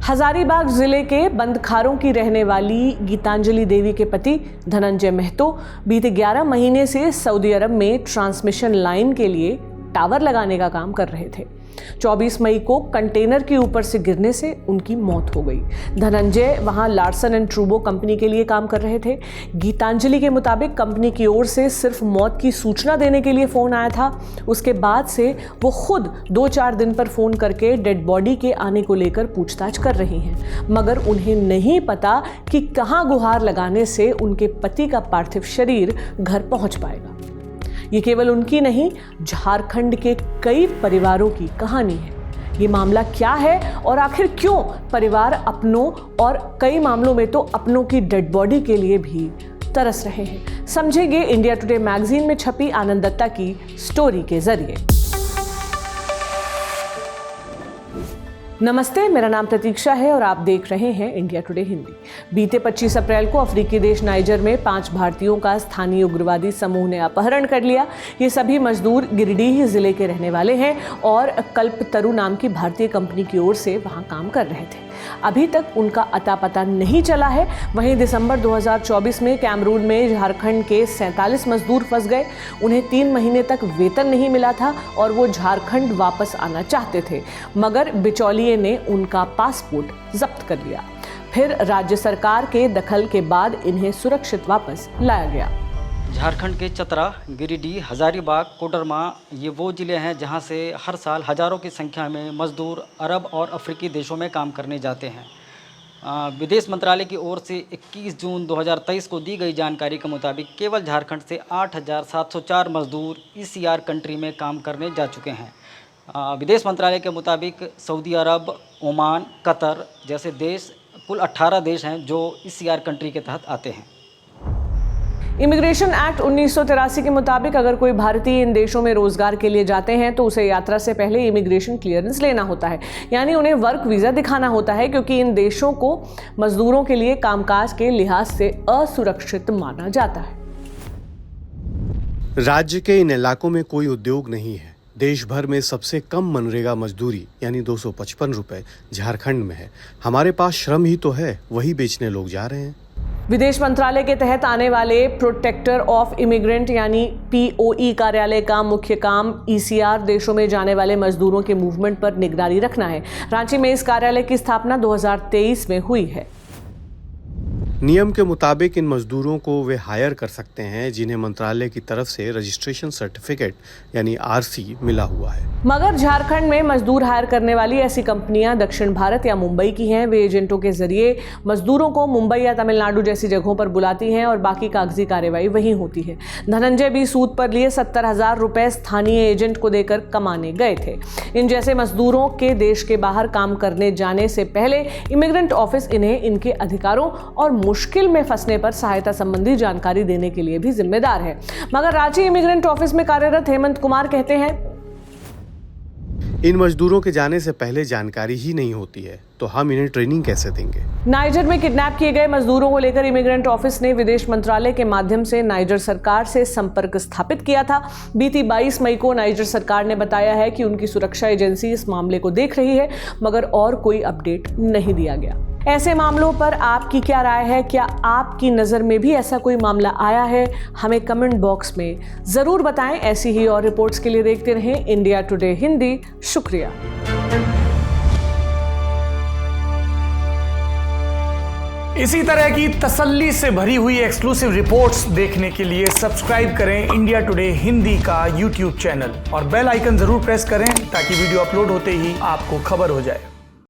हजारीबाग जिले के बंदखारों की रहने वाली गीतांजलि देवी के पति धनंजय महतो बीते 11 महीने से सऊदी अरब में ट्रांसमिशन लाइन के लिए टावर लगाने का काम कर रहे थे। 24 मई को कंटेनर के ऊपर से गिरने से उनकी मौत हो गई। धनंजय वहां लार्सन एंड ट्रूबो कंपनी के लिए काम कर रहे थे। गीतांजलि के मुताबिक कंपनी की ओर से सिर्फ मौत की सूचना देने के लिए फोन आया था। उसके बाद से वो खुद 2-4 दिन पर फोन करके डेड बॉडी के आने को लेकर पूछताछ कर रही हैं, मगर उन्हें नहीं पता कि कहां गुहार लगाने से उनके पति का पार्थिव शरीर घर पहुंच पाएगा। ये केवल उनकी नहीं, झारखंड के कई परिवारों की कहानी है। ये मामला क्या है और आखिर क्यों परिवार अपनों और कई मामलों में तो अपनों की डेड बॉडी के लिए भी तरस रहे हैं, समझेंगे इंडिया टुडे मैगजीन में छपी आनंद दत्ता की स्टोरी के जरिए। नमस्ते, मेरा नाम प्रतीक्षा है और आप देख रहे हैं इंडिया टुडे हिंदी। बीते 25 अप्रैल को अफ्रीकी देश नाइजर में 5 भारतीयों का स्थानीय उग्रवादी समूह ने अपहरण कर लिया। ये सभी मजदूर गिरिडीह जिले के रहने वाले हैं और कल्पतरु नाम की भारतीय कंपनी की ओर से वहां काम कर रहे थे। अभी तक उनका अता पता नहीं चला है। वहीं दिसंबर 2024 में कैमरून में झारखंड के 47 मजदूर फंस गए। उन्हें 3 महीने तक वेतन नहीं मिला था और वो झारखंड वापस आना चाहते थे, मगर बिचौलिए ने उनका पासपोर्ट जब्त कर लिया। फिर राज्य सरकार के दखल के बाद इन्हें सुरक्षित वापस लाया गया। झारखंड के चतरा, गिरिडीह, हजारीबाग, कोडरमा ये वो ज़िले हैं जहां से हर साल हज़ारों की संख्या में मज़दूर अरब और अफ्रीकी देशों में काम करने जाते हैं। विदेश मंत्रालय की ओर से 21 जून 2023 को दी गई जानकारी के मुताबिक केवल झारखंड से 8,704 मज़दूर ECR कंट्री में काम करने जा चुके हैं। विदेश मंत्रालय के मुताबिक सऊदी अरब, ओमान, कतर जैसे देश कुल 18 देश हैं जो ECR कंट्री के तहत आते हैं। इमिग्रेशन एक्ट 1983 के मुताबिक अगर कोई भारतीय इन देशों में रोजगार के लिए जाते हैं तो उसे यात्रा से पहले इमिग्रेशन क्लियरेंस लेना होता है, यानी उन्हें वर्क वीज़ा दिखाना होता है, क्योंकि इन देशों को मजदूरों के लिए कामकाज के लिहाज से असुरक्षित माना जाता है। राज्य के इन इलाकों में कोई उद्योग नहीं है। देश भर में सबसे कम मनरेगा मजदूरी यानी 255 रुपए झारखंड में है। हमारे पास श्रम ही तो है, वही बेचने लोग जा रहे हैं। विदेश मंत्रालय के तहत आने वाले प्रोटेक्टर ऑफ इमिग्रेंट यानी POE कार्यालय का मुख्य काम ECR देशों में जाने वाले मजदूरों के मूवमेंट पर निगरानी रखना है। रांची में इस कार्यालय की स्थापना 2023 में हुई है। नियम के मुताबिक इन मजदूरों को वे हायर कर सकते हैं जिन्हें मंत्रालय की तरफ से रजिस्ट्रेशन सर्टिफिकेट यानी RC मिला हुआ है। मगर झारखंड में मजदूर हायर करने वाली ऐसी कंपनियां दक्षिण भारत या मुंबई की हैं। वे एजेंटों के जरिए मजदूरों को मुंबई या तमिलनाडु जैसी जगहों पर बुलाती हैं और बाकी कागजी कार्यवाही वहीं होती है। धनंजय भी सूद पर लिए 70,000 रुपए स्थानीय एजेंट को देकर कमाने गए थे। इन जैसे मजदूरों के देश के बाहर काम करने जाने से पहले इमिग्रेंट ऑफिस इन्हें इनके अधिकारों और मुश्किल में फंसने पर सहायता संबंधी जानकारी देने के लिए भी जिम्मेदार है। मगर रांची इमिग्रेंट ऑफिस में कार्यरत हेमंत कुमार कहते हैं, इन मजदूरों के जाने से पहले जानकारी ही नहीं होती है, तो हम इन्हें ट्रेनिंग कैसे देंगे? नाइजर में किडनैप किए गए मजदूरों को लेकर इमिग्रेंट ऑफिस ने विदेश मंत्रालय के माध्यम से नाइजर सरकार से संपर्क स्थापित किया था। बीती 22 मई को नाइजर सरकार ने बताया है कि उनकी सुरक्षा एजेंसी इस मामले को देख रही है, मगर और कोई अपडेट नहीं दिया गया। ऐसे मामलों पर आपकी क्या राय है? क्या आपकी नज़र में भी ऐसा कोई मामला आया है? हमें कमेंट बॉक्स में ज़रूर बताएं। ऐसी ही और रिपोर्ट्स के लिए देखते रहें इंडिया टुडे हिंदी। शुक्रिया। इसी तरह की तसल्ली से भरी हुई एक्सक्लूसिव रिपोर्ट्स देखने के लिए सब्सक्राइब करें इंडिया टुडे हिंदी का YouTube चैनल और बेल आइकन जरूर प्रेस करें ताकि वीडियो अपलोड होते ही आपको खबर हो जाए।